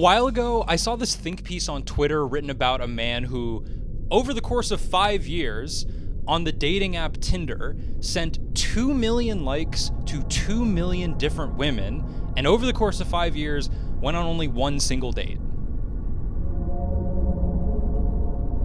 while ago, I saw this think piece on Twitter written about a man who, over the course of 5 years, on the dating app Tinder, sent 2 million likes to 2 million different women, and over the course of 5 years, went on only one single date.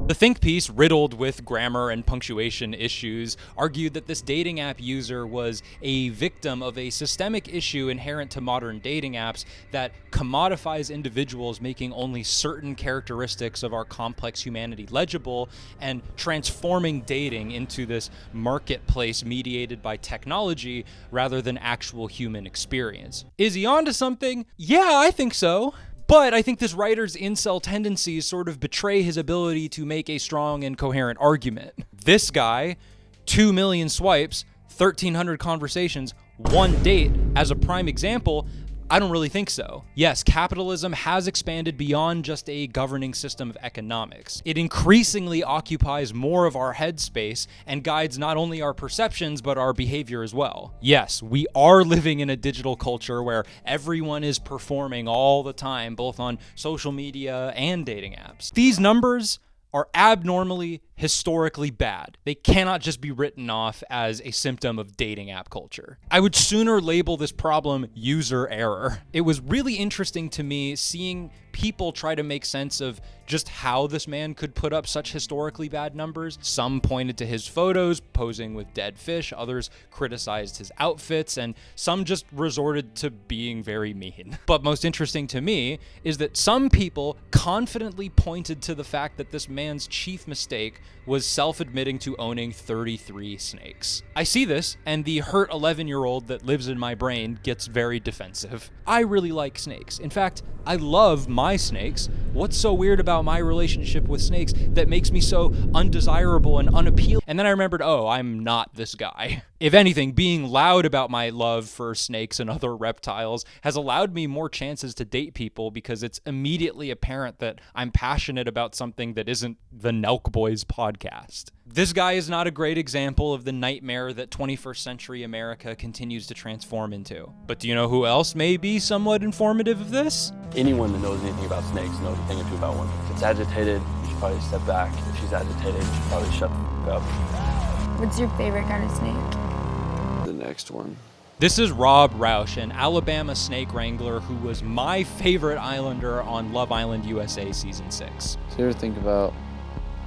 The think piece, riddled with grammar and punctuation issues, argued that this dating app user was a victim of a systemic issue inherent to modern dating apps that commodifies individuals, making only certain characteristics of our complex humanity legible and transforming dating into this marketplace mediated by technology rather than actual human experience. Is he onto something? Yeah, I think so. But I think this writer's incel tendencies sort of betray his ability to make a strong and coherent argument. This guy, 2 million swipes, 1,300 conversations, one date, as a prime example, I don't really think so. Yes, capitalism has expanded beyond just a governing system of economics. It increasingly occupies more of our headspace and guides not only our perceptions, but our behavior as well. Yes, we are living in a digital culture where everyone is performing all the time, both on social media and dating apps. These numbers are abnormally, historically bad. They cannot just be written off as a symptom of dating app culture. I would sooner label this problem user error. It was really interesting to me seeing people try to make sense of just how this man could put up such historically bad numbers. Some pointed to his photos posing with dead fish, others criticized his outfits, and some just resorted to being very mean. But most interesting to me is that some people confidently pointed to the fact that this man's chief mistake was self-admitting to owning 33 snakes. I see this, and the hurt 11-year-old that lives in my brain gets very defensive. I really like snakes. In fact, I love my snakes. What's so weird about my relationship with snakes that makes me so undesirable and unappealing? And then I remembered, oh, I'm not this guy. If anything, being loud about my love for snakes and other reptiles has allowed me more chances to date people because it's immediately apparent that I'm passionate about something that isn't the Nelk Boys podcast. This guy is not a great example of the nightmare that 21st century America continues to transform into. But do you know who else may be somewhat informative of this? Anyone that knows anything about snakes knows a thing or two about one. If it's agitated, you should probably step back. If she's agitated, you should probably shut the f*** up. What's your favorite kind of snake? The next one. This is Rob Rausch, an Alabama snake wrangler who was my favorite islander on Love Island USA Season 6. Do you ever think about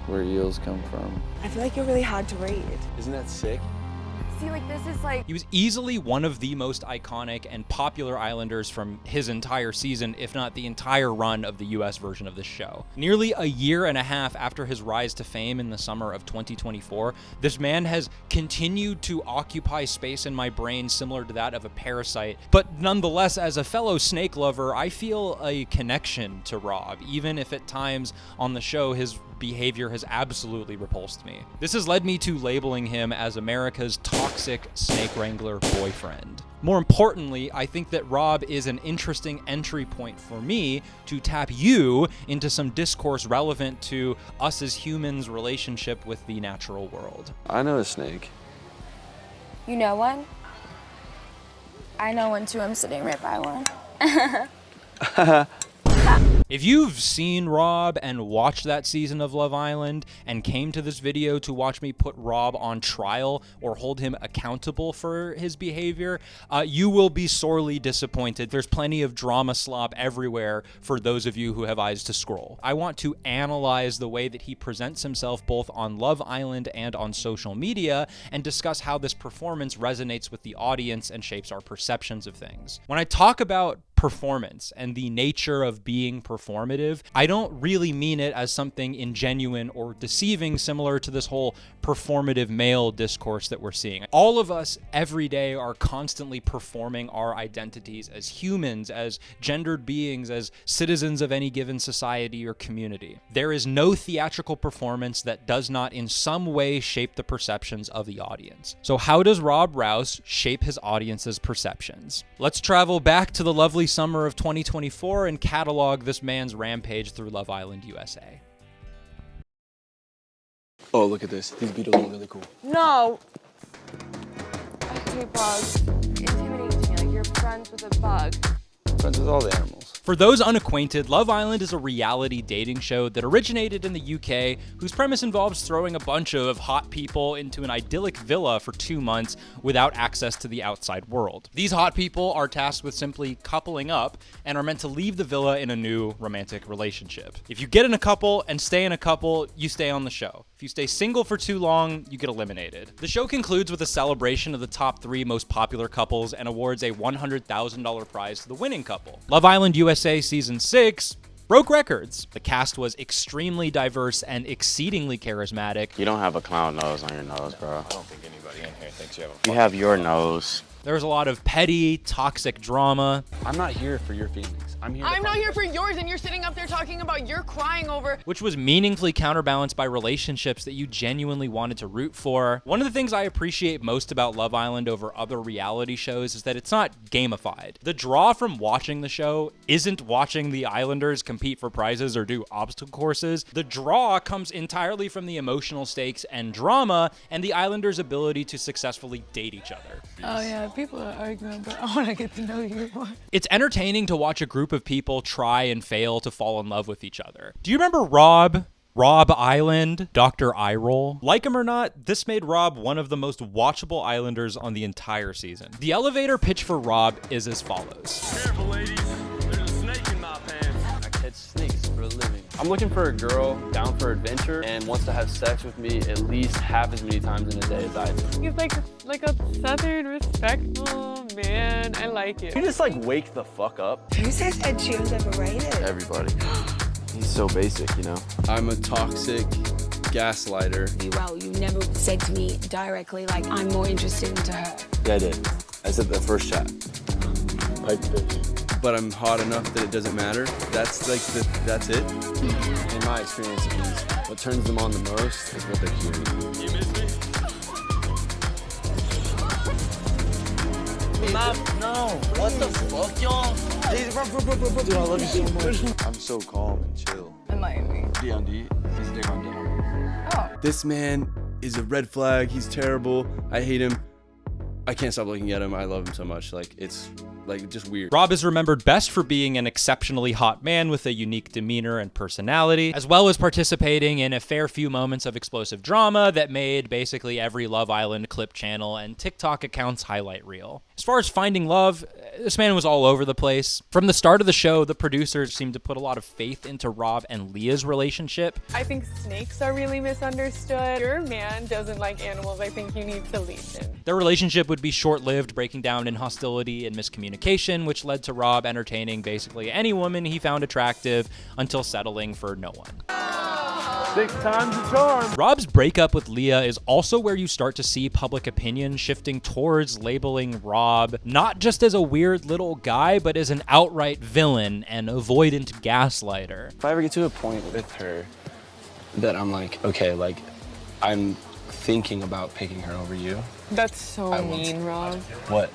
where eels come from? I feel like you're really hard to read. Isn't that sick? See, like, this is like... He was easily one of the most iconic and popular Islanders from his entire season, if not the entire run of the US version of this show. Nearly a year and a half after his rise to fame in the summer of 2024, this man has continued to occupy space in my brain similar to that of a parasite. But nonetheless, as a fellow snake lover, I feel a connection to Rob, even if at times on the show his behavior has absolutely repulsed me. This has led me to labeling him as America's toxic snake wrangler boyfriend. More importantly, I think that Rob is an interesting entry point for me to tap you into some discourse relevant to us as humans' relationship with the natural world. I know a snake. You know one? I know one too. I'm sitting right by one. If you've seen Rob and watched that season of Love Island and came to this video to watch me put Rob on trial or hold him accountable for his behavior, you will be sorely disappointed. There's plenty of drama slop everywhere for those of you who have eyes to scroll. I want to analyze the way that he presents himself both on Love Island and on social media and discuss how this performance resonates with the audience and shapes our perceptions of things. When I talk about performance and the nature of being performative, I don't really mean it as something ingenuine or deceiving, similar to this whole performative male discourse that we're seeing. All of us every day are constantly performing our identities as humans, as gendered beings, as citizens of any given society or community. There is no theatrical performance that does not in some way shape the perceptions of the audience. So how does Rob Rausch shape his audience's perceptions? Let's travel back to the lovely summer of 2024 and catalog this man's rampage through Love Island USA. Oh, look at this. These beetles are really cool. No! I hate bugs. Intimidating to me, like you're friends with a bug. friends with all the animals. For those unacquainted, Love Island is a reality dating show that originated in the UK, whose premise involves throwing a bunch of hot people into an idyllic villa for 2 months without access to the outside world. These hot people are tasked with simply coupling up and are meant to leave the villa in a new romantic relationship. If you get in a couple and stay in a couple, you stay on the show. If you stay single for too long, you get eliminated. The show concludes with a celebration of the top 3 most popular couples and awards a $100,000 prize to the winning couple. Love Island USA Season 6 broke records. The cast was extremely diverse and exceedingly charismatic. You don't have a clown nose on your nose, bro. I don't think anybody in here thinks you have a You have your nose. There was a lot of petty, toxic drama. I'm not here for your feelings. I'm not here for yours, and you're sitting up there talking about you're crying over. Which was meaningfully counterbalanced by relationships that you genuinely wanted to root for. One of the things I appreciate most about Love Island over other reality shows is that it's not gamified. The draw from watching the show isn't watching the Islanders compete for prizes or do obstacle courses. The draw comes entirely from the emotional stakes and drama and the Islanders' ability to successfully date each other. Oh yeah, people are arguing, but I want to get to know you more. It's entertaining to watch a group of people try and fail to fall in love with each other. Do you remember Rob Island, Dr. Eyeroll? Like him or not, this made Rob one of the most watchable Islanders on the entire season. The elevator pitch for Rob is as follows. Careful, ladies. There's a snake in my pants. I catch snakes for a living. I'm looking for a girl down for adventure and wants to have sex with me at least half as many times in a day as I do. He's like a southern, respectful man. I like it. You just like wake the fuck up. Who says Ed Sheeran's overrated? Everybody. He's so basic, you know? I'm a toxic gaslighter. Well, you never said to me directly, like, I'm more interested into her. Yeah, I did. I said that first chat. Pipe fish. But I'm hot enough that it doesn't matter. That's it. In my experience, at least, what turns them on the most is what they're hearing. You miss me? No. What the fuck, y'all? Dude, I love you so much. I'm so calm and chill. Enlighten me. D&D. He's a dick on dinner. Oh. This man is a red flag. He's terrible. I hate him. I can't stop looking at him. I love him so much. Like, it's like just weird. Rob is remembered best for being an exceptionally hot man with a unique demeanor and personality, as well as participating in a fair few moments of explosive drama that made basically every Love Island clip channel and TikTok account's highlight reel. As far as finding love, this man was all over the place. From the start of the show, the producers seemed to put a lot of faith into Rob and Leah's relationship. I think snakes are really misunderstood. Your man doesn't like animals. I think you need to leave him. Their relationship would be short-lived, breaking down in hostility and miscommunication, which led to Rob entertaining basically any woman he found attractive until settling for no one. 6 times the charm. Rob's breakup with Leah is also where you start to see public opinion shifting towards labeling Rob not just as a weird little guy, but as an outright villain and avoidant gaslighter. If I ever get to a point with her that I'm like, okay, like, I'm thinking about picking her over you. That's so I won't. mean, Rob. What?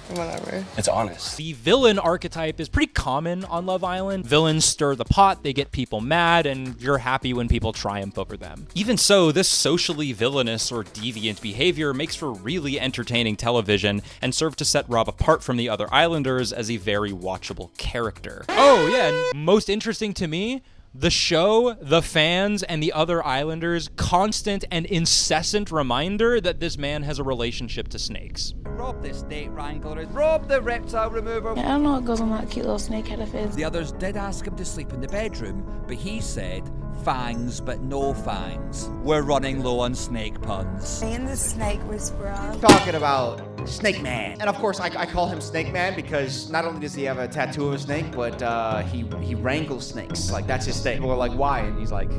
Whatever. It's honest. The villain archetype is pretty common on Love Island. Villains stir the pot, they get people mad, and you're happy when people triumph over them. Even so, this socially villainous or deviant behavior makes for really entertaining television and served to set Rob apart from the other Islanders as a very watchable character. Oh yeah, and most interesting to me, the show, the fans, and the other Islanders' constant and incessant reminder that this man has a relationship to snakes. Rob the snake wrangler, Rob the reptile remover. I don't know what goes on that cute little snake head of his. The others did ask him to sleep in the bedroom, but he said, fangs but no fangs. We're running low on snake puns. Me and the snake whisperer. Talking about Snake Man. And of course, I call him Snake Man because not only does he have a tattoo of a snake, but he wrangles snakes. Like, that's his thing. People are like, why? And he's like,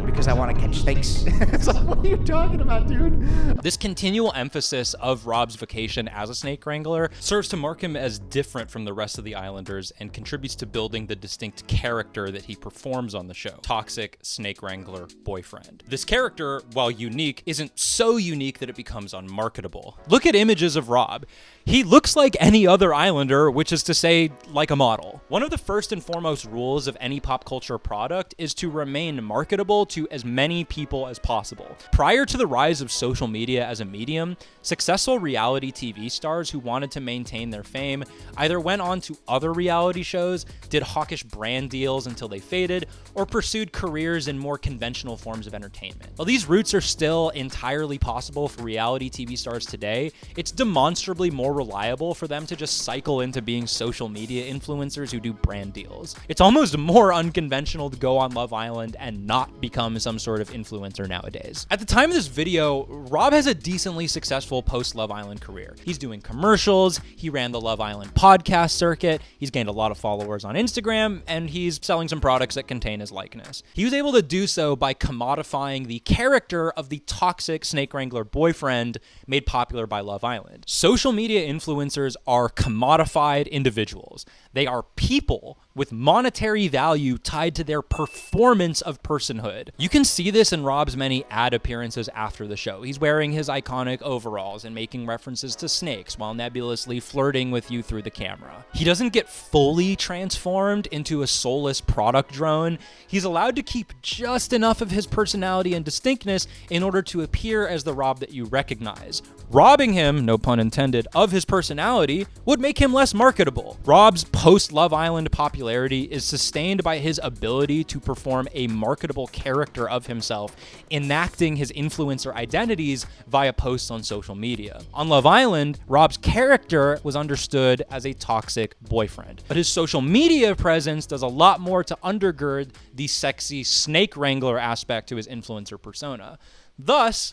because I want to catch snakes. It's like, what are you talking about, dude? This continual emphasis of Rob's vocation as a snake wrangler serves to mark him as different from the rest of the Islanders and contributes to building the distinct character that he performs on the show. Toxic snake wrangler boyfriend. This character, while unique, isn't so unique that it becomes unmarketable. Look at images of Rob. He looks like any other Islander, which is to say, like a model. One of the first and foremost rules of any pop culture product is to remain marketable to to as many people as possible. Prior to the rise of social media as a medium, successful reality TV stars who wanted to maintain their fame either went on to other reality shows, did hawkish brand deals until they faded, or pursued careers in more conventional forms of entertainment. While these routes are still entirely possible for reality TV stars today, it's demonstrably more reliable for them to just cycle into being social media influencers who do brand deals. It's almost more unconventional to go on Love Island and not become some sort of influencer nowadays. At the time of this video, Rob has a decently successful post-Love Island career. He's doing commercials, he ran the Love Island podcast circuit, he's gained a lot of followers on Instagram, and he's selling some products that contain his likeness. He was able to do so by commodifying the character of the toxic snake wrangler boyfriend made popular by Love Island. Social media influencers are commodified individuals. They are people with monetary value tied to their performance of personhood. You can see this in Rob's many ad appearances after the show. He's wearing his iconic overalls and making references to snakes while nebulously flirting with you through the camera. He doesn't get fully transformed into a soulless product drone. He's allowed to keep just enough of his personality and distinctness in order to appear as the Rob that you recognize. Robbing him, no pun intended, of his personality would make him less marketable. Rob's post-Love Island popularity is sustained by his ability to perform a marketable character of himself, enacting his influencer identities via posts on social media. On Love Island, Rob's character was understood as a toxic boyfriend, but his social media presence does a lot more to undergird the sexy snake wrangler aspect to his influencer persona. Thus,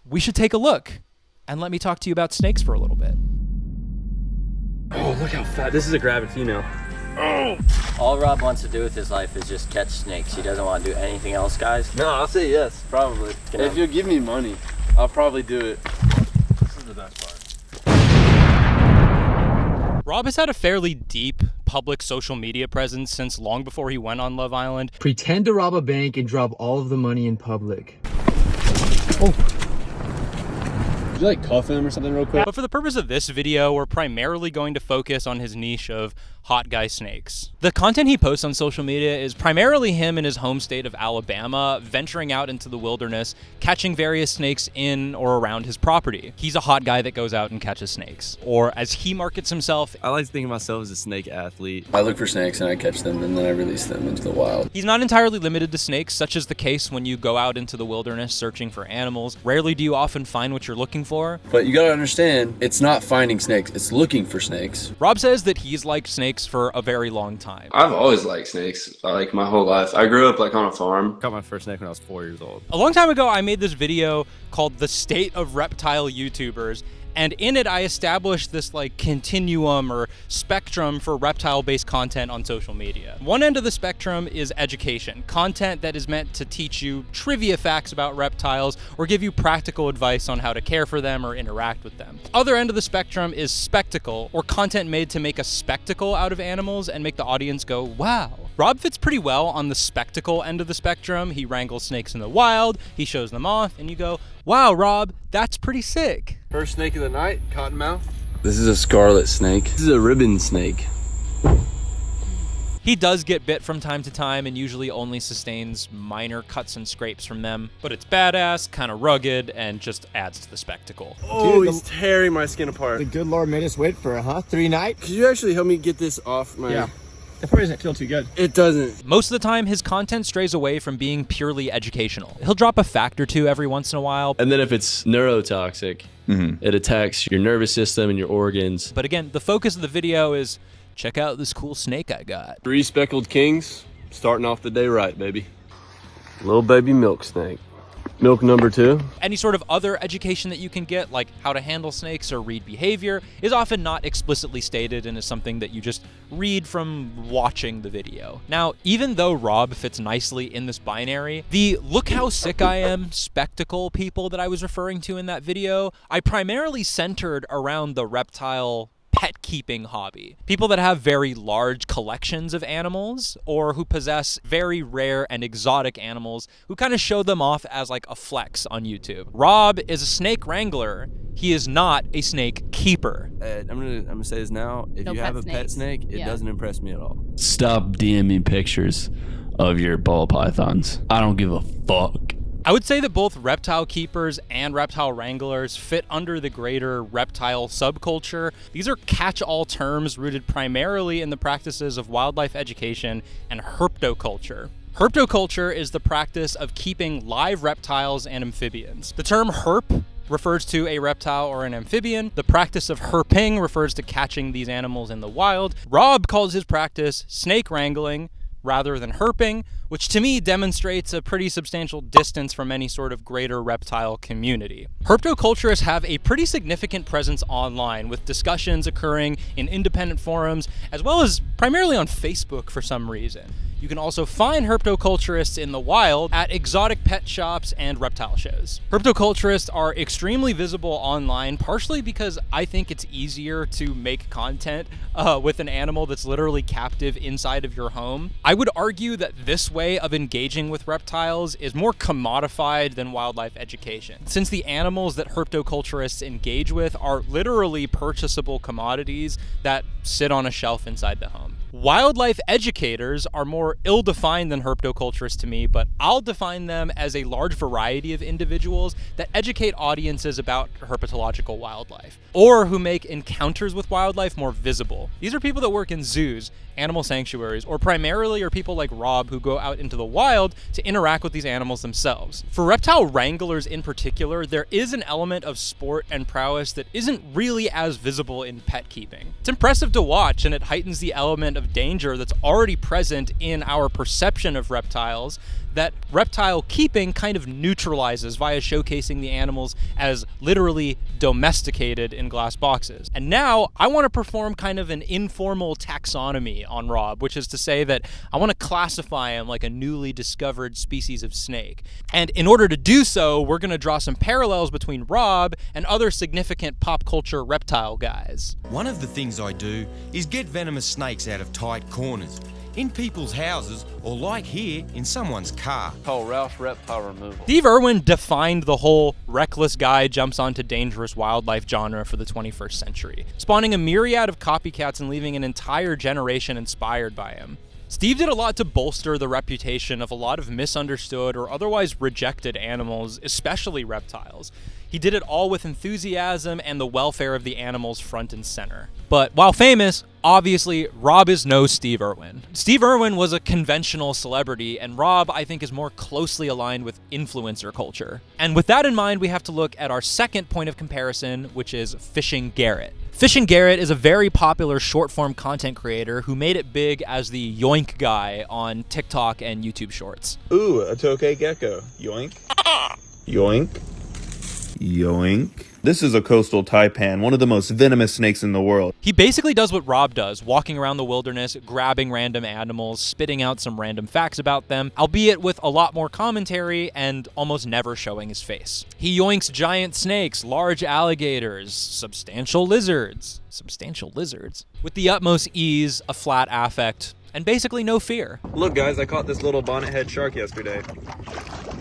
we should take a look and let me talk to you about snakes for a little bit. Oh, look how fat. This is a gravid female. Oh! All Rob wants to do with his life is just catch snakes. He doesn't want to do anything else, guys. No, I'll say yes, probably. If you'll give me money, I'll probably do it. This is the best part. Rob has had a fairly deep public social media presence since long before he went on Love Island. Pretend to rob a bank and drop all of the money in public. Oh. Would you like cuff him or something real quick? But for the purpose of this video, we're primarily going to focus on his niche of hot guy snakes. The content he posts on social media is primarily him in his home state of Alabama, venturing out into the wilderness, catching various snakes in or around his property. He's a hot guy that goes out and catches snakes. Or as he markets himself, I like to think of myself as a snake athlete. I look for snakes and I catch them and then I release them into the wild. He's not entirely limited to snakes, such as the case when you go out into the wilderness searching for animals. Rarely do you often find what you're looking for. But you gotta understand, it's not finding snakes, it's looking for snakes. Rob says that he's liked snakes for a very long time. I've always liked snakes, like my whole life. I grew up like on a farm. Caught my first snake when I was 4 years old. A long time ago, I made this video called The State of Reptile YouTubers, and in it, I established this like continuum or spectrum for reptile-based content on social media. One end of the spectrum is education, content that is meant to teach you trivia facts about reptiles or give you practical advice on how to care for them or interact with them. Other end of the spectrum is spectacle, or content made to make a spectacle out of animals and make the audience go, wow. Rob fits pretty well on the spectacle end of the spectrum. He wrangles snakes in the wild, he shows them off, and you go, wow, Rob, that's pretty sick. First snake of the night, cottonmouth. This is a scarlet snake. This is a ribbon snake. He does get bit from time to time and usually only sustains minor cuts and scrapes from them, but it's badass, kind of rugged, and just adds to the spectacle. Oh, he's tearing my skin apart. The good Lord made us wait for it, 3 nights? Could you actually help me get this off my... Yeah. That probably doesn't feel too good. It doesn't. Most of the time, his content strays away from being purely educational. He'll drop a fact or two every once in a while. And then if it's neurotoxic, it attacks your nervous system and your organs. But again, the focus of the video is, check out this cool snake I got. 3 speckled kings, starting off the day right, baby. Little baby milk snake. Milk number 2. Any sort of other education that you can get, like how to handle snakes or read behavior, is often not explicitly stated and is something that you just read from watching the video. Now, even though Rob fits nicely in this binary, the look how sick I am spectacle people that I was referring to in that video, I primarily centered around the reptile pet keeping hobby. People that have very large collections of animals or who possess very rare and exotic animals who kind of show them off as like a flex on YouTube. Rob is a snake wrangler. He is not a snake keeper. I'm gonna say this now. If No you pet have a pet snakes. snake, it Yeah. doesn't impress me at all. Stop DMing pictures of your ball pythons. I don't give a fuck. I would say that both reptile keepers and reptile wranglers fit under the greater reptile subculture. These are catch-all terms rooted primarily in the practices of wildlife education and herptoculture. Herptoculture is the practice of keeping live reptiles and amphibians. The term herp refers to a reptile or an amphibian. The practice of herping refers to catching these animals in the wild. Rob calls his practice snake wrangling rather than herping, which to me demonstrates a pretty substantial distance from any sort of greater reptile community. Herptoculturists have a pretty significant presence online, with discussions occurring in independent forums, as well as primarily on Facebook for some reason. You can also find herptoculturists in the wild at exotic pet shops and reptile shows. Herptoculturists are extremely visible online, partially because I think it's easier to make content with an animal that's literally captive inside of your home. I would argue that this way of engaging with reptiles is more commodified than wildlife education, since the animals that herptoculturists engage with are literally purchasable commodities that sit on a shelf inside the home. Wildlife educators are more ill-defined than herptoculturists to me, but I'll define them as a large variety of individuals that educate audiences about herpetological wildlife, or who make encounters with wildlife more visible. These are people that work in zoos, animal sanctuaries, or primarily are people like Rob who go out into the wild to interact with these animals themselves. For reptile wranglers in particular, there is an element of sport and prowess that isn't really as visible in pet keeping. It's impressive to watch, and it heightens the element of danger that's already present in our perception of reptiles that reptile keeping kind of neutralizes via showcasing the animals as literally domesticated in glass boxes. And now I want to perform kind of an informal taxonomy on Rob, which is to say that I want to classify him like a newly discovered species of snake. And in order to do so, we're going to draw some parallels between Rob and other significant pop culture reptile guys. One of the things I do is get venomous snakes out of tight corners, in people's houses, or like here, in someone's car. Called Rausch reptile removal. Steve Irwin defined the whole reckless guy jumps onto dangerous wildlife genre for the 21st century, spawning a myriad of copycats and leaving an entire generation inspired by him. Steve did a lot to bolster the reputation of a lot of misunderstood or otherwise rejected animals, especially reptiles. He did it all with enthusiasm and the welfare of the animals front and center. But while famous, obviously, Rob is no Steve Irwin. Steve Irwin was a conventional celebrity, and Rob, I think, is more closely aligned with influencer culture. And with that in mind, we have to look at our second point of comparison, which is Fishing Garrett. Fishing Garrett is a very popular short-form content creator who made it big as the yoink guy on TikTok and YouTube Shorts. Ooh, a tokay gecko. Yoink. Yoink. Yoink. This is a coastal taipan, one of the most venomous snakes in the world. He basically does what Rob does, walking around the wilderness, grabbing random animals, spitting out some random facts about them, albeit with a lot more commentary and almost never showing his face. He yoinks giant snakes, large alligators, substantial lizards, with the utmost ease, a flat affect, and basically no fear. Look guys, I caught this little bonnethead shark yesterday.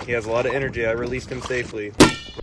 He has a lot of energy. I released him safely.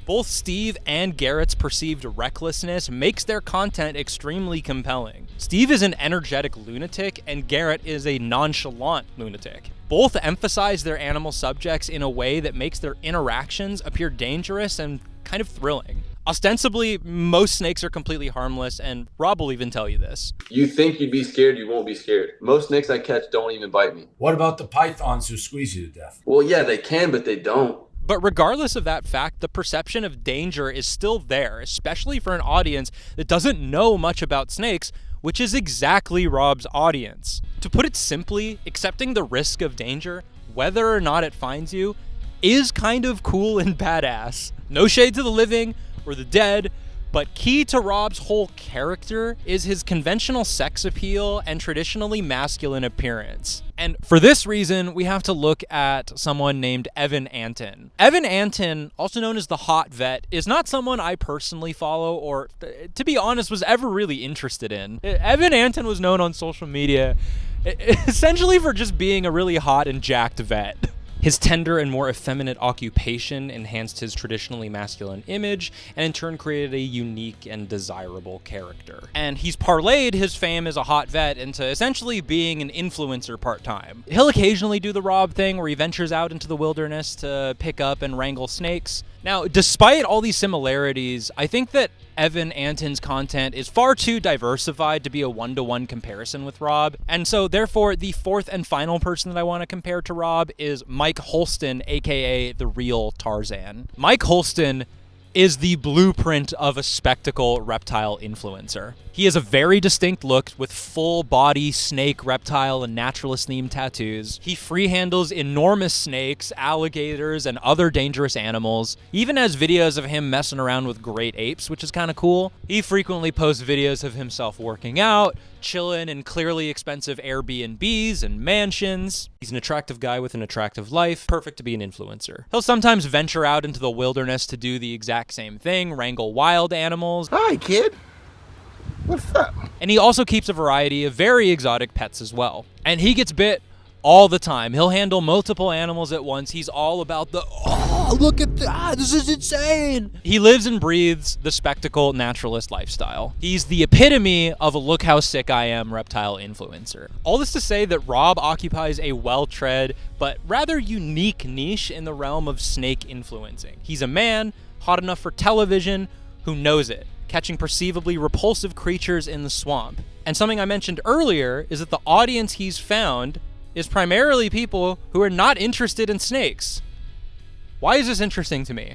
Both Steve and Garrett's perceived recklessness makes their content extremely compelling. Steve is an energetic lunatic, and Garrett is a nonchalant lunatic. Both emphasize their animal subjects in a way that makes their interactions appear dangerous and kind of thrilling. Ostensibly, most snakes are completely harmless, and Rob will even tell you this. You think you'd be scared, you won't be scared. Most snakes I catch don't even bite me. What about the pythons who squeeze you to death? Well, yeah, they can, but they don't. But regardless of that fact, the perception of danger is still there, especially for an audience that doesn't know much about snakes, which is exactly Rob's audience. To put it simply, accepting the risk of danger, whether or not it finds you, is kind of cool and badass. No shade to the living or the dead, but key to Rob's whole character is his conventional sex appeal and traditionally masculine appearance. And for this reason, we have to look at someone named Evan Anton. Evan Anton, also known as the Hot Vet, is not someone I personally follow or, to be honest, was ever really interested in. Evan Anton was known on social media essentially for just being a really hot and jacked vet. His tender and more effeminate occupation enhanced his traditionally masculine image, and in turn created a unique and desirable character. And he's parlayed his fame as a hot vet into essentially being an influencer part-time. He'll occasionally do the Rob thing where he ventures out into the wilderness to pick up and wrangle snakes. Now, despite all these similarities, I think that Evan Anton's content is far too diversified to be a one-to-one comparison with Rob, and so therefore the fourth and final person that I want to compare to Rob is Mike Holston, aka the real Tarzan. Mike Holston is the blueprint of a spectacle reptile influencer. He has a very distinct look with full body snake, reptile, and naturalist themed tattoos. He free handles enormous snakes, alligators, and other dangerous animals. He even has videos of him messing around with great apes, which is kind of cool. He frequently posts videos of himself working out, chilling in clearly expensive Airbnbs and mansions. He's an attractive guy with an attractive life, perfect to be an influencer. He'll sometimes venture out into the wilderness to do the exact same thing, wrangle wild animals. Hi, kid. What's up? And he also keeps a variety of very exotic pets as well. And he gets bit all the time. He'll handle multiple animals at once. He's all about the, oh, look at that, this is insane. He lives and breathes the spectacle naturalist lifestyle. He's the epitome of a look how sick I am reptile influencer. All this to say that Rob occupies a well-tread but rather unique niche in the realm of snake influencing. He's a man hot enough for television who knows it, catching perceivably repulsive creatures in the swamp. And something I mentioned earlier is that the audience he's found is primarily people who are not interested in snakes. Why is this interesting to me?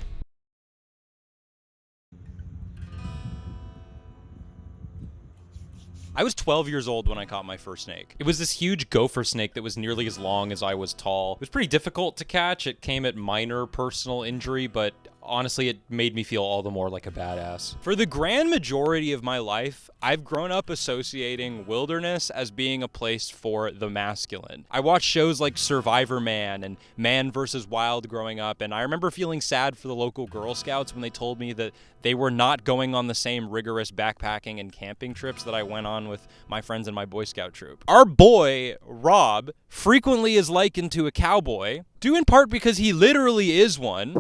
I was 12 years old when I caught my first snake. It was this huge gopher snake that was nearly as long as I was tall. It was pretty difficult to catch. It came at minor personal injury, but honestly, it made me feel all the more like a badass. For the grand majority of my life, I've grown up associating wilderness as being a place for the masculine. I watched shows like Survivor Man and Man vs. Wild growing up, and I remember feeling sad for the local Girl Scouts when they told me that they were not going on the same rigorous backpacking and camping trips that I went on with my friends in my Boy Scout troop. Our boy, Rob, frequently is likened to a cowboy, due in part because he literally is one.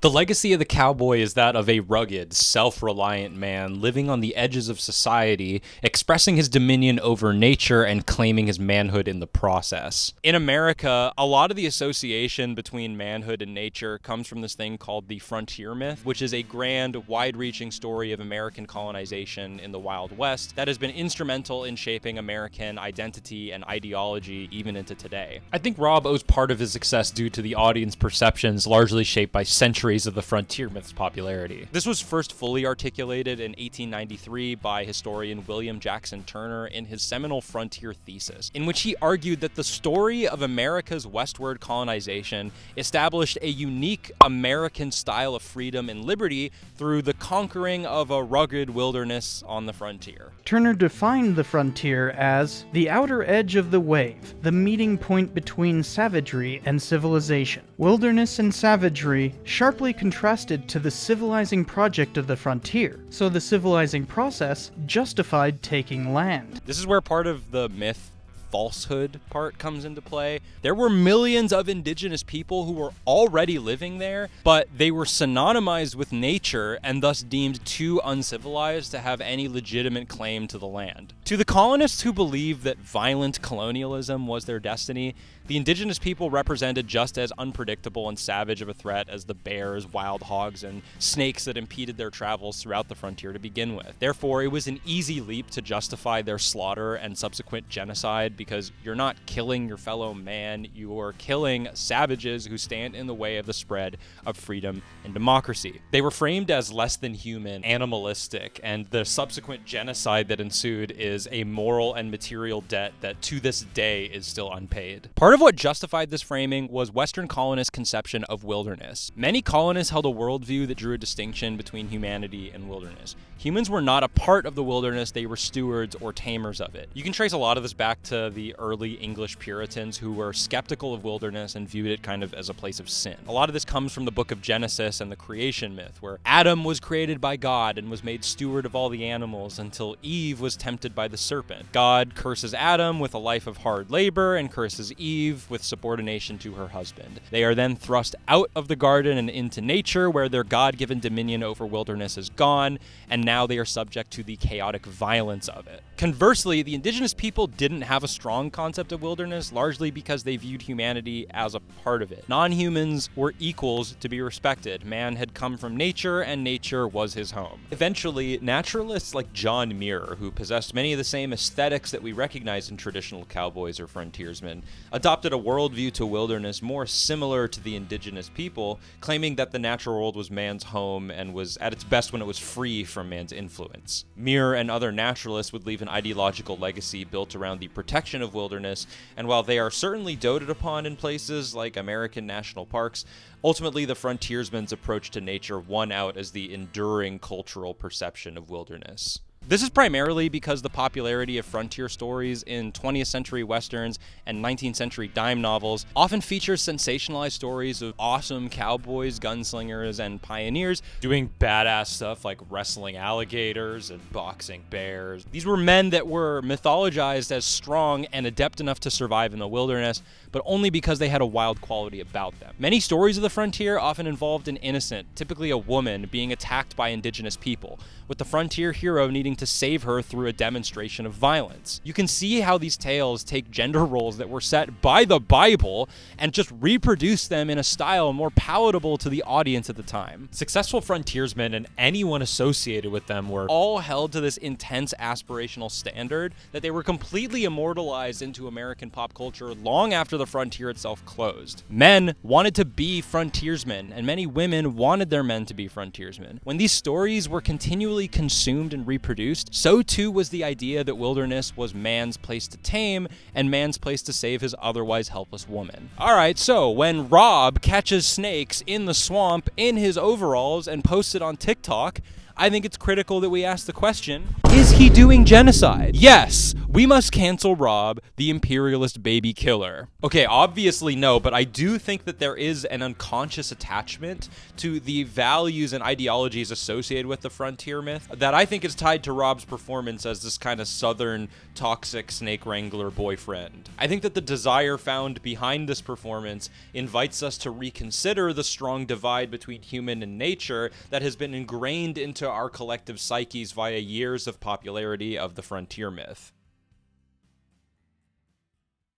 The legacy of the cowboy is that of a rugged, self-reliant man living on the edges of society, expressing his dominion over nature and claiming his manhood in the process. In America, a lot of the association between manhood and nature comes from this thing called the frontier myth, which is a grand, wide-reaching story of American colonization in the Wild West that has been instrumental in shaping American identity and ideology even into today. I think Rob owes part of his success due to the audience perceptions largely shaped by centuries of the frontier myth's popularity. This was first fully articulated in 1893 by historian William Jackson Turner in his seminal Frontier Thesis, in which he argued that the story of America's westward colonization established a unique American style of freedom and liberty through the conquering of a rugged wilderness on the frontier. Turner defined the frontier as the outer edge of the wave, the meeting point between savagery and civilization. Wilderness and savagery sharply contrasted to the civilizing project of the frontier, so the civilizing process justified taking land. This is where part of the myth falsehood part comes into play. There were millions of indigenous people who were already living there, but they were synonymized with nature and thus deemed too uncivilized to have any legitimate claim to the land. To the colonists who believed that violent colonialism was their destiny, the indigenous people represented just as unpredictable and savage of a threat as the bears, wild hogs, and snakes that impeded their travels throughout the frontier to begin with. Therefore, it was an easy leap to justify their slaughter and subsequent genocide because you're not killing your fellow man, you're killing savages who stand in the way of the spread of freedom and democracy. They were framed as less than human, animalistic, and the subsequent genocide that ensued is a moral and material debt that to this day is still unpaid. Part of what justified this framing was Western colonists' conception of wilderness. Many colonists held a worldview that drew a distinction between humanity and wilderness. Humans were not a part of the wilderness, they were stewards or tamers of it. You can trace a lot of this back to the early English Puritans who were skeptical of wilderness and viewed it kind of as a place of sin. A lot of this comes from the book of Genesis and the creation myth, where Adam was created by God and was made steward of all the animals until Eve was tempted by by the serpent. God curses Adam with a life of hard labor and curses Eve with subordination to her husband. They are then thrust out of the garden and into nature, where their God-given dominion over wilderness is gone, and now they are subject to the chaotic violence of it. Conversely, the indigenous people didn't have a strong concept of wilderness, largely because they viewed humanity as a part of it. Non-humans were equals to be respected. Man had come from nature, and nature was his home. Eventually, naturalists like John Muir, who possessed many of the same aesthetics that we recognize in traditional cowboys or frontiersmen, adopted a worldview to wilderness more similar to the indigenous people, claiming that the natural world was man's home and was at its best when it was free from man's influence. Muir and other naturalists would leave an ideological legacy built around the protection of wilderness, and while they are certainly doted upon in places like American national parks, ultimately the frontiersman's approach to nature won out as the enduring cultural perception of wilderness. This is primarily because the popularity of frontier stories in 20th century westerns and 19th century dime novels often features sensationalized stories of awesome cowboys, gunslingers, and pioneers doing badass stuff like wrestling alligators and boxing bears. These were men that were mythologized as strong and adept enough to survive in the wilderness, but only because they had a wild quality about them. Many stories of the frontier often involved an innocent, typically a woman, being attacked by indigenous people, with the frontier hero needing to save her through a demonstration of violence. You can see how these tales take gender roles that were set by the Bible and just reproduce them in a style more palatable to the audience at the time. Successful frontiersmen and anyone associated with them were all held to this intense aspirational standard that they were completely immortalized into American pop culture long after the frontier itself closed. Men wanted to be frontiersmen, and many women wanted their men to be frontiersmen. When these stories were continually consumed and reproduced, so too was the idea that wilderness was man's place to tame and man's place to save his otherwise helpless woman. Alright, so when Rob catches snakes in the swamp in his overalls and posts it on TikTok, I think it's critical that we ask the question, is he doing genocide? Yes, we must cancel Rob, the imperialist baby killer. Okay, obviously no, but I do think that there is an unconscious attachment to the values and ideologies associated with the frontier myth that I think is tied to Rob's performance as this kind of southern toxic snake wrangler boyfriend. I think that the desire found behind this performance invites us to reconsider the strong divide between human and nature that has been ingrained into our collective psyches via years of popularity of the frontier myth.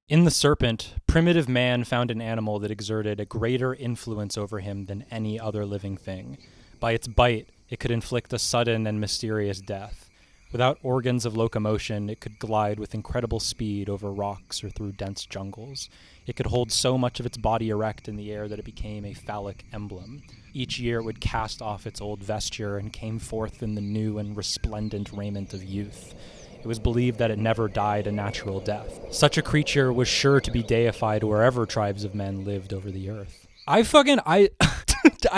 In The Serpent, primitive man found an animal that exerted a greater influence over him than any other living thing. By its bite, it could inflict a sudden and mysterious death. Without organs of locomotion, it could glide with incredible speed over rocks or through dense jungles. It could hold so much of its body erect in the air that it became a phallic emblem. Each year it would cast off its old vesture and came forth in the new and resplendent raiment of youth. It was believed that it never died a natural death. Such a creature was sure to be deified wherever tribes of men lived over the earth. I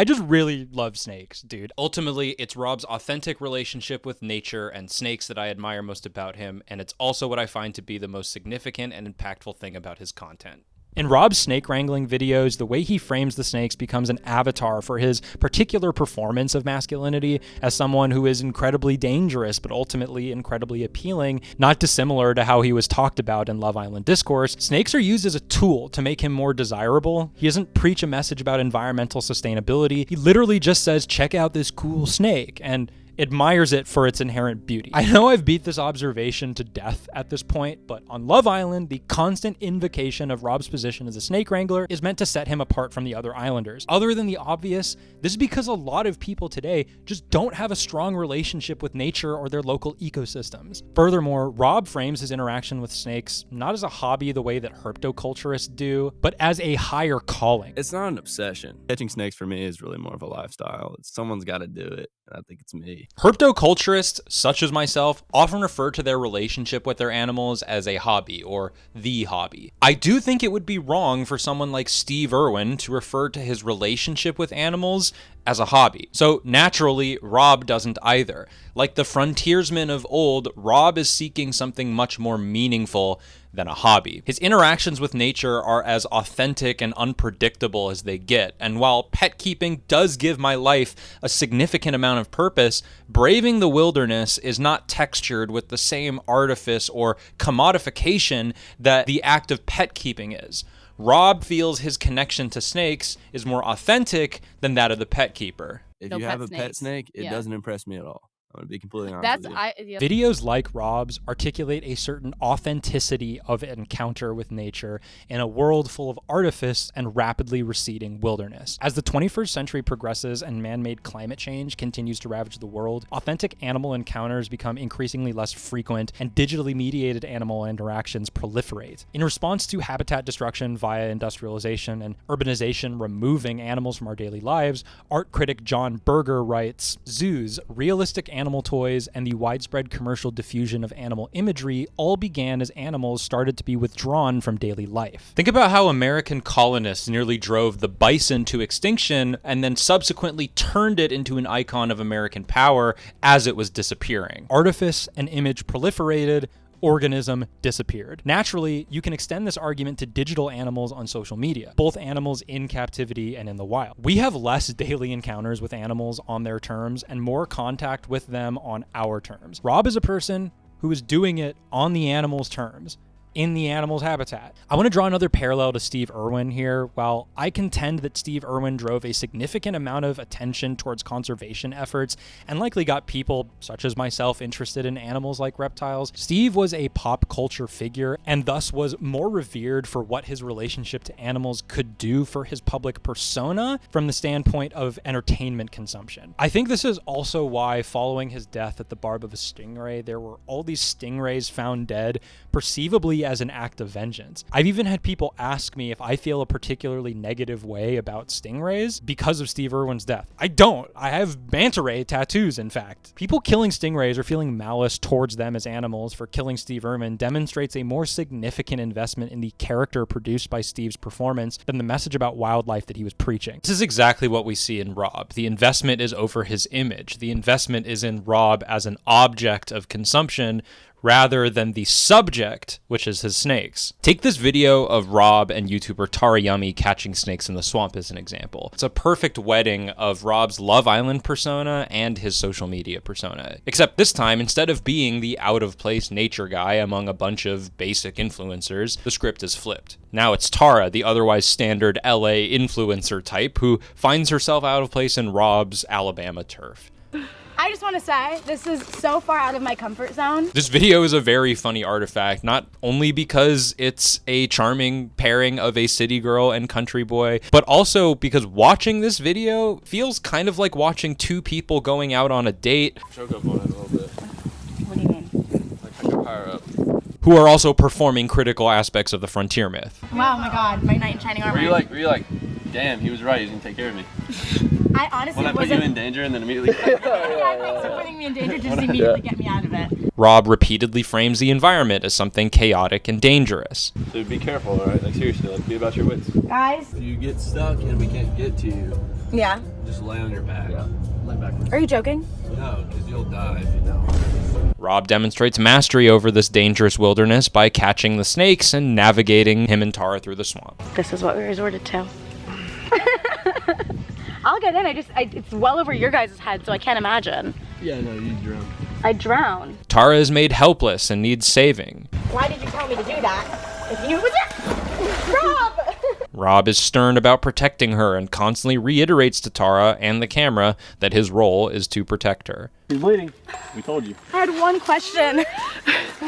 just really love snakes, dude. Ultimately, it's Rob's authentic relationship with nature and snakes that I admire most about him, and it's also what I find to be the most significant and impactful thing about his content. In Rob's snake wrangling videos, the way he frames the snakes becomes an avatar for his particular performance of masculinity as someone who is incredibly dangerous, but ultimately incredibly appealing, not dissimilar to how he was talked about in Love Island discourse. Snakes are used as a tool to make him more desirable. He doesn't preach a message about environmental sustainability. He literally just says, check out this cool snake, and admires it for its inherent beauty. I know I've beat this observation to death at this point, but on Love Island, the constant invocation of Rob's position as a snake wrangler is meant to set him apart from the other islanders. Other than the obvious, this is because a lot of people today just don't have a strong relationship with nature or their local ecosystems. Furthermore, Rob frames his interaction with snakes not as a hobby the way that herptoculturists do, but as a higher calling. It's not an obsession. Catching snakes for me is really more of a lifestyle. Someone's got to do it, and I think it's me. Herptoculturists, such as myself, often refer to their relationship with their animals as a hobby or the hobby. I do think it would be wrong for someone like Steve Irwin to refer to his relationship with animals as a hobby. So naturally, Rob doesn't either. Like the frontiersmen of old, Rob is seeking something much more meaningful than a hobby. His interactions with nature are as authentic and unpredictable as they get, and while pet keeping does give my life a significant amount of purpose, braving the wilderness is not textured with the same artifice or commodification that the act of pet keeping is. Rob feels his connection to snakes is more authentic than that of the pet keeper. If you have a pet snake, it doesn't impress me at all. I'm gonna be completely honest with you. Videos like Rob's articulate a certain authenticity of encounter with nature in a world full of artifice and rapidly receding wilderness. As the 21st century progresses and man-made climate change continues to ravage the world, authentic animal encounters become increasingly less frequent and digitally mediated animal interactions proliferate. In response to habitat destruction via industrialization and urbanization removing animals from our daily lives, art critic John Berger writes, "Zoos, realistic animal toys, and the widespread commercial diffusion of animal imagery all began as animals started to be withdrawn from daily life." Think about how American colonists nearly drove the bison to extinction and then subsequently turned it into an icon of American power as it was disappearing. Artifice and image proliferated, organism disappeared. Naturally, you can extend this argument to digital animals on social media, both animals in captivity and in the wild. We have less daily encounters with animals on their terms and more contact with them on our terms. Rob is a person who is doing it on the animal's terms, in the animal's habitat. I want to draw another parallel to Steve Irwin here. While I contend that Steve Irwin drove a significant amount of attention towards conservation efforts and likely got people, such as myself, interested in animals like reptiles, Steve was a pop culture figure and thus was more revered for what his relationship to animals could do for his public persona from the standpoint of entertainment consumption. I think this is also why, following his death at the barb of a stingray, there were all these stingrays found dead, perceivably as an act of vengeance. I've even had people ask me if I feel a particularly negative way about stingrays because of Steve Irwin's death. I don't. I have manta ray tattoos, in fact. People killing stingrays or feeling malice towards them as animals for killing Steve Irwin demonstrates a more significant investment in the character produced by Steve's performance than the message about wildlife that he was preaching. This is exactly what we see in Rob. The investment is over his image. The investment is in Rob as an object of consumption rather than the subject, which is his snakes. Take this video of Rob and YouTuber Tara Yummy catching snakes in the swamp as an example. It's a perfect wedding of Rob's Love Island persona and his social media persona. Except this time, instead of being the out-of-place nature guy among a bunch of basic influencers, the script is flipped. Now it's Tara, the otherwise standard LA influencer type, who finds herself out of place in Rob's Alabama turf. I just want to say, this is so far out of my comfort zone. This video is a very funny artifact, not only because it's a charming pairing of a city girl and country boy, but also because watching this video feels kind of like watching two people going out on a date. Choke up on it a little bit. What do you mean? Like I go higher up. Who are also performing critical aspects of the frontier myth. Wow, my God, my knight in shining armor. Were you like, damn, he was right, he's gonna take care of me. I honestly When I put you in danger and then immediately... Thanks for putting me in danger, just immediately get me out of it. Rob repeatedly frames the environment as something chaotic and dangerous. So be careful, alright? Like seriously, like be about your wits. Guys? If you get stuck and we can't get to you, Yeah. just lay on your back. Yeah. Lay backwards. Are you joking? No, because you'll die if you don't. Rob demonstrates mastery over this dangerous wilderness by catching the snakes and navigating him and Tara through the swamp. This is what we resorted to. I'll get in. It's well over your guys' head, so I can't imagine. Yeah, no, you drown. I drown. Tara is made helpless and needs saving. Why did you tell me to do that? If you was it, Rob! Rob is stern about protecting her and constantly reiterates to Tara and the camera that his role is to protect her. He's bleeding. We told you. I had one question.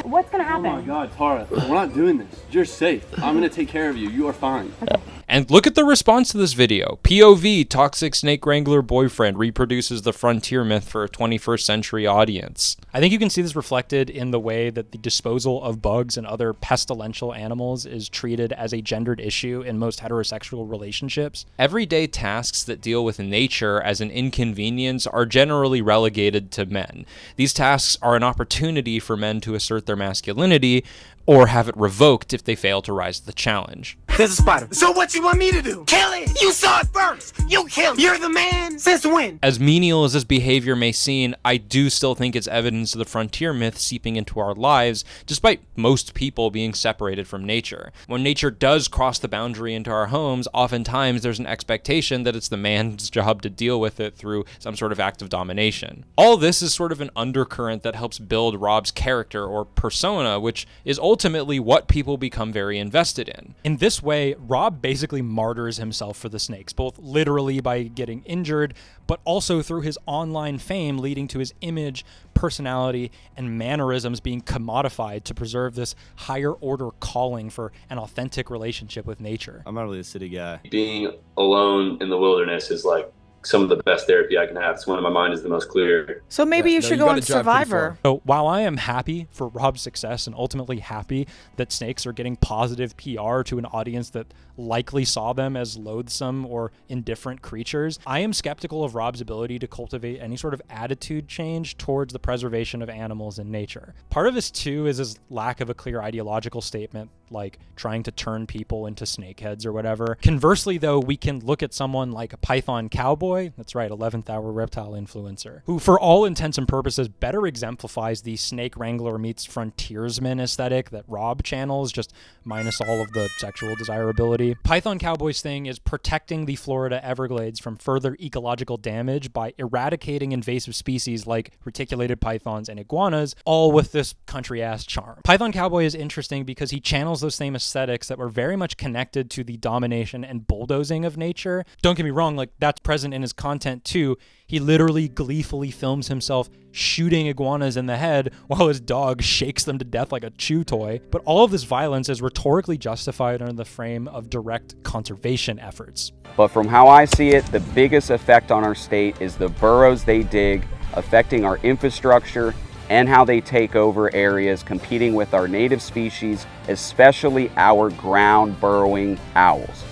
What's gonna happen? Oh my God, Tara, we're not doing this. You're safe. I'm gonna take care of you. You are fine. Okay. And look at the response to this video. POV, toxic snake wrangler boyfriend reproduces the frontier myth for a 21st century audience. I think you can see this reflected in the way that the disposal of bugs and other pestilential animals is treated as a gendered issue in most heterosexual relationships. Everyday tasks that deal with nature as an inconvenience are generally relegated to men. These tasks are an opportunity for men to assert their masculinity, or have it revoked if they fail to rise to the challenge. There's a spider. So what you want me to do? Kill it! You saw it first! You kill it! You're the man! Since when? As menial as this behavior may seem, I do still think it's evidence of the frontier myth seeping into our lives, despite most people being separated from nature. When nature does cross the boundary into our homes, oftentimes there's an expectation that it's the man's job to deal with it through some sort of act of domination. All this is sort of an undercurrent that helps build Rob's character or persona, which is ultimately what people become very invested in. In this way, Rob basically martyrs himself for the snakes, both literally by getting injured, but also through his online fame, leading to his image, personality, and mannerisms being commodified to preserve this higher order calling for an authentic relationship with nature. I'm not really a city guy. Being alone in the wilderness is like some of the best therapy I can have. It's when my mind is the most clear. So maybe you should go on Survivor. So while I am happy for Rob's success and ultimately happy that snakes are getting positive PR to an audience that likely saw them as loathsome or indifferent creatures, I am skeptical of Rob's ability to cultivate any sort of attitude change towards the preservation of animals in nature. Part of this too is his lack of a clear ideological statement, like trying to turn people into snakeheads or whatever. Conversely though, we can look at someone like a Python Cowboy, that's right, 11th hour reptile influencer, who for all intents and purposes better exemplifies the snake wrangler meets frontiersman aesthetic that Rob channels, just minus all of the sexual desirability. Python Cowboy's thing is protecting the Florida Everglades from further ecological damage by eradicating invasive species like reticulated pythons and iguanas, all with this country-ass charm. Python Cowboy is interesting because he channels those same aesthetics that were very much connected to the domination and bulldozing of nature. Don't get me wrong, like that's present in his content too. He literally gleefully films himself shooting iguanas in the head while his dog shakes them to death like a chew toy. But all of this violence is rhetorically justified under the frame of direct conservation efforts. But from how I see it, the biggest effect on our state is the burrows they dig, affecting our infrastructure and how they take over areas, competing with our native species, especially our ground burrowing owls.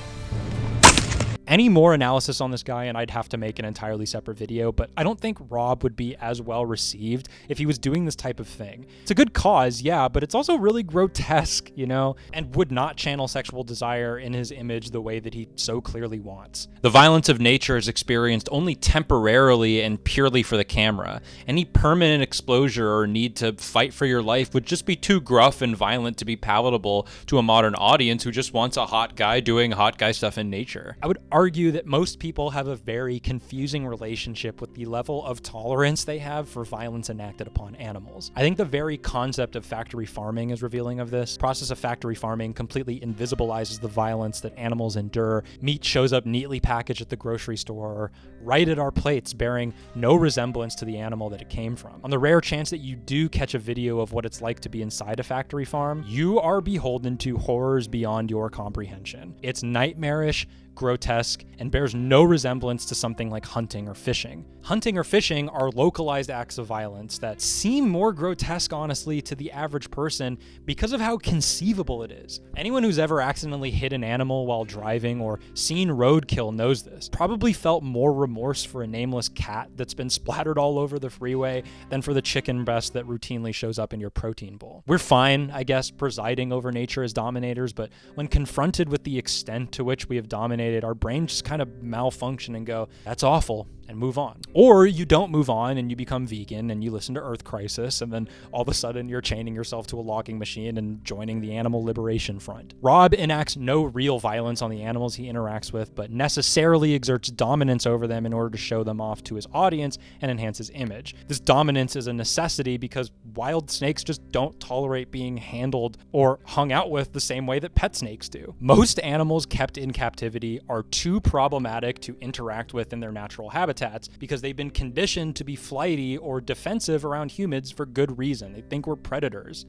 Any more analysis on this guy and I'd have to make an entirely separate video, but I don't think Rob would be as well received if he was doing this type of thing. It's a good cause, yeah, but it's also really grotesque, you know, and would not channel sexual desire in his image the way that he so clearly wants. The violence of nature is experienced only temporarily and purely for the camera. Any permanent exposure or need to fight for your life would just be too gruff and violent to be palatable to a modern audience who just wants a hot guy doing hot guy stuff in nature. I would argue that most people have a very confusing relationship with the level of tolerance they have for violence enacted upon animals. I think the very concept of factory farming is revealing of this. The process of factory farming completely invisibilizes the violence that animals endure. Meat shows up neatly packaged at the grocery store or right at our plates, bearing no resemblance to the animal that it came from. On the rare chance that you do catch a video of what it's like to be inside a factory farm, you are beholden to horrors beyond your comprehension. It's nightmarish, grotesque, and bears no resemblance to something like hunting or fishing. Hunting or fishing are localized acts of violence that seem more grotesque, honestly, to the average person because of how conceivable it is. Anyone who's ever accidentally hit an animal while driving or seen roadkill knows this. Probably felt more remorse for a nameless cat that's been splattered all over the freeway than for the chicken breast that routinely shows up in your protein bowl. We're fine, I guess, presiding over nature as dominators, but when confronted with the extent to which we have dominated, our brains just kind of malfunction and go, that's awful, and move on. Or you don't move on and you become vegan and you listen to Earth Crisis, and then all of a sudden you're chaining yourself to a logging machine and joining the Animal Liberation Front. Rob enacts no real violence on the animals he interacts with, but necessarily exerts dominance over them in order to show them off to his audience and enhance his image. This dominance is a necessity because wild snakes just don't tolerate being handled or hung out with the same way that pet snakes do. Most animals kept in captivity are too problematic to interact with in their natural habitats because they've been conditioned to be flighty or defensive around humans for good reason. They think we're predators.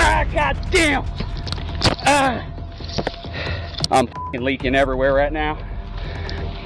Goddamn! I'm leaking everywhere right now.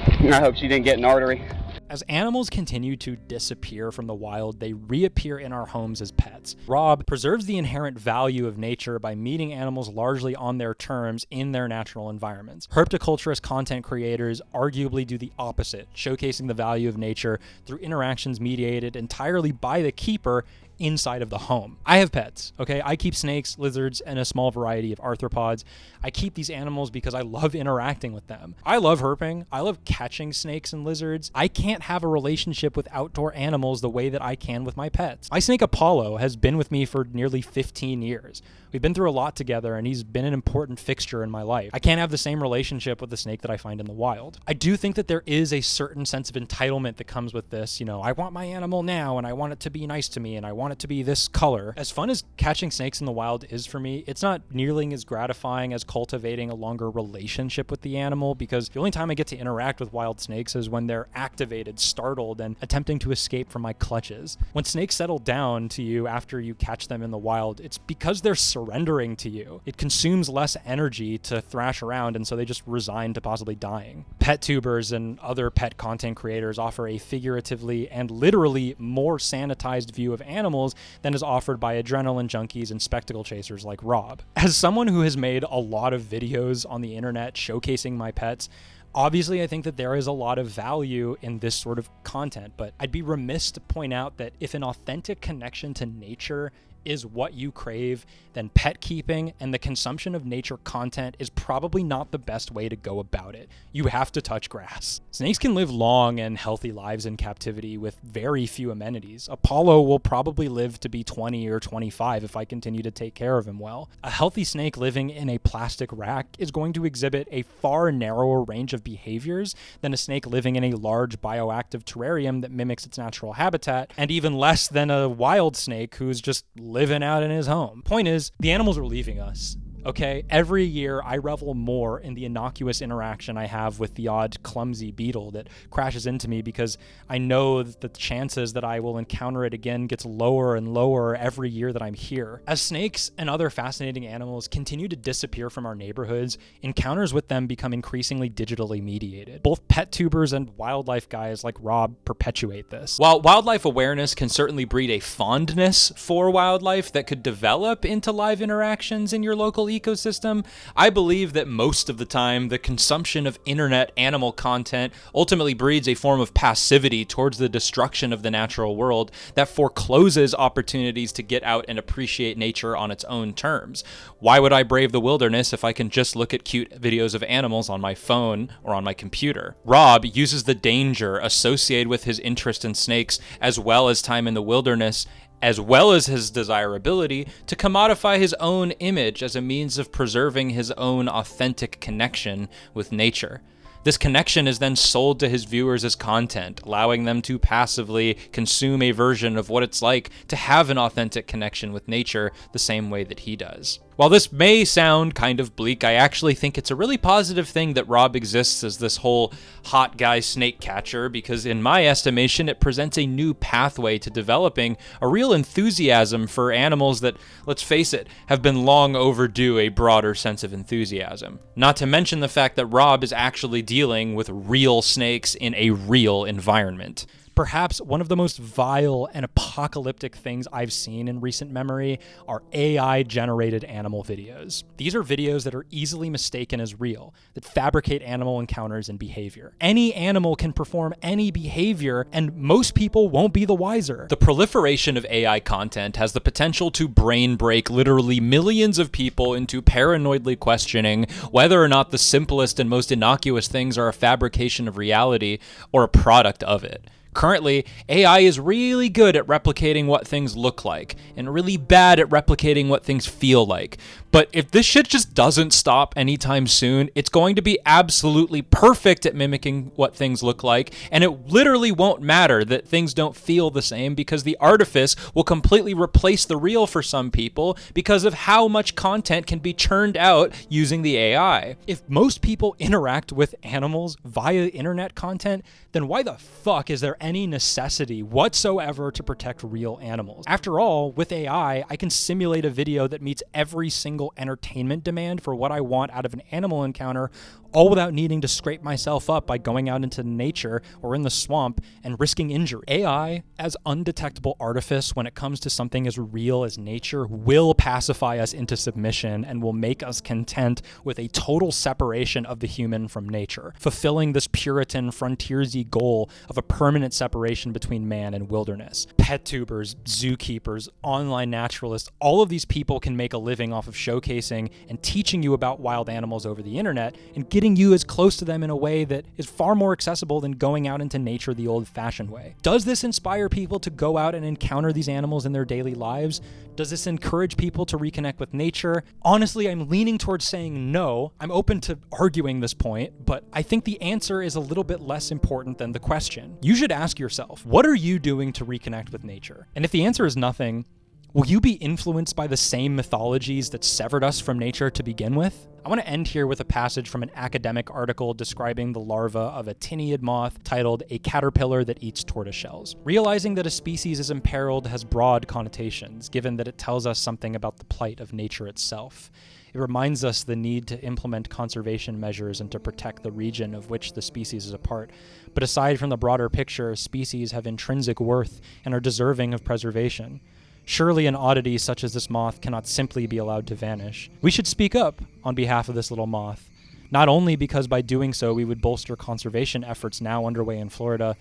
I hope she didn't get an artery. As animals continue to disappear from the wild, they reappear in our homes as pets. Rob preserves the inherent value of nature by meeting animals largely on their terms in their natural environments. Herpetoculturist content creators arguably do the opposite, showcasing the value of nature through interactions mediated entirely by the keeper inside of the home. I have pets, okay? I keep snakes, lizards, and a small variety of arthropods. I keep these animals because I love interacting with them. I love herping. I love catching snakes and lizards. I can't have a relationship with outdoor animals the way that I can with my pets. My snake Apollo has been with me for nearly 15 years. We've been through a lot together, and he's been an important fixture in my life. I can't have the same relationship with the snake that I find in the wild. I do think that there is a certain sense of entitlement that comes with this. You know, I want my animal now, and I want it to be nice to me, and I want it to be this color. As fun as catching snakes in the wild is for me, it's not nearly as gratifying as cultivating a longer relationship with the animal, because the only time I get to interact with wild snakes is when they're activated, startled, and attempting to escape from my clutches. When snakes settle down to you after you catch them in the wild, it's because they're surrendering to you. It consumes less energy to thrash around, and so they just resign to possibly dying. Pet tubers and other pet content creators offer a figuratively and literally more sanitized view of animals than is offered by adrenaline junkies and spectacle chasers like Rob. As someone who has made a lot of videos on the internet showcasing my pets, obviously, I think that there is a lot of value in this sort of content, but I'd be remiss to point out that if an authentic connection to nature is what you crave, then pet keeping and the consumption of nature content is probably not the best way to go about it. You have to touch grass. Snakes can live long and healthy lives in captivity with very few amenities. Apollo will probably live to be 20 or 25 if I continue to take care of him well. A healthy snake living in a plastic rack is going to exhibit a far narrower range of behaviors than a snake living in a large bioactive terrarium that mimics its natural habitat, and even less than a wild snake who's just living out in his home. Point is, the animals are leaving us. Okay, every year I revel more in the innocuous interaction I have with the odd clumsy beetle that crashes into me, because I know that the chances that I will encounter it again gets lower and lower every year that I'm here. As snakes and other fascinating animals continue to disappear from our neighborhoods, encounters with them become increasingly digitally mediated. Both pet tubers and wildlife guys like Rob perpetuate this. While wildlife awareness can certainly breed a fondness for wildlife that could develop into live interactions in your local ecosystem, I believe that most of the time the consumption of internet animal content ultimately breeds a form of passivity towards the destruction of the natural world that forecloses opportunities to get out and appreciate nature on its own terms. Why would I brave the wilderness if I can just look at cute videos of animals on my phone or on my computer? Rob uses the danger associated with his interest in snakes, as well as time in the wilderness, as well as his desirability, to commodify his own image as a means of preserving his own authentic connection with nature. This connection is then sold to his viewers as content, allowing them to passively consume a version of what it's like to have an authentic connection with nature the same way that he does. While this may sound kind of bleak, I actually think it's a really positive thing that Rob exists as this whole hot guy snake catcher, because in my estimation, it presents a new pathway to developing a real enthusiasm for animals that, let's face it, have been long overdue a broader sense of enthusiasm. Not to mention the fact that Rob is actually dealing with real snakes in a real environment. Perhaps one of the most vile and apocalyptic things I've seen in recent memory are AI-generated animal videos. These are videos that are easily mistaken as real, that fabricate animal encounters and behavior. Any animal can perform any behavior, and most people won't be the wiser. The proliferation of AI content has the potential to brain break literally millions of people into paranoidly questioning whether or not the simplest and most innocuous things are a fabrication of reality or a product of it. Currently, AI is really good at replicating what things look like, and really bad at replicating what things feel like. But if this shit just doesn't stop anytime soon, it's going to be absolutely perfect at mimicking what things look like, and it literally won't matter that things don't feel the same, because the artifice will completely replace the real for some people because of how much content can be churned out using the AI. If most people interact with animals via internet content, then why the fuck is there any necessity whatsoever to protect real animals? After all, with AI, I can simulate a video that meets every single single entertainment demand for what I want out of an animal encounter, all without needing to scrape myself up by going out into nature or in the swamp and risking injury. AI, as undetectable artifice when it comes to something as real as nature, will pacify us into submission and will make us content with a total separation of the human from nature, fulfilling this Puritan frontiersy goal of a permanent separation between man and wilderness. Pet tubers, zookeepers, online naturalists, all of these people can make a living off of showcasing and teaching you about wild animals over the internet and getting you as close to them in a way that is far more accessible than going out into nature the old-fashioned way. Does this inspire people to go out and encounter these animals in their daily lives? Does this encourage people to reconnect with nature? Honestly, I'm leaning towards saying no. I'm open to arguing this point, but I think the answer is a little bit less important than the question. You should ask yourself, what are you doing to reconnect with nature? And if the answer is nothing, will you be influenced by the same mythologies that severed us from nature to begin with? I want to end here with a passage from an academic article describing the larva of a tiniid moth titled "A Caterpillar That Eats Tortoiseshells." Realizing that a species is imperiled has broad connotations, given that it tells us something about the plight of nature itself. It reminds us the need to implement conservation measures and to protect the region of which the species is a part. But aside from the broader picture, species have intrinsic worth and are deserving of preservation. Surely an oddity such as this moth cannot simply be allowed to vanish. We should speak up on behalf of this little moth, not only because by doing so we would bolster conservation efforts now underway in Florida,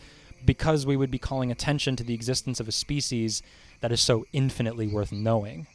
because we would be calling attention to the existence of a species that is so infinitely worth knowing.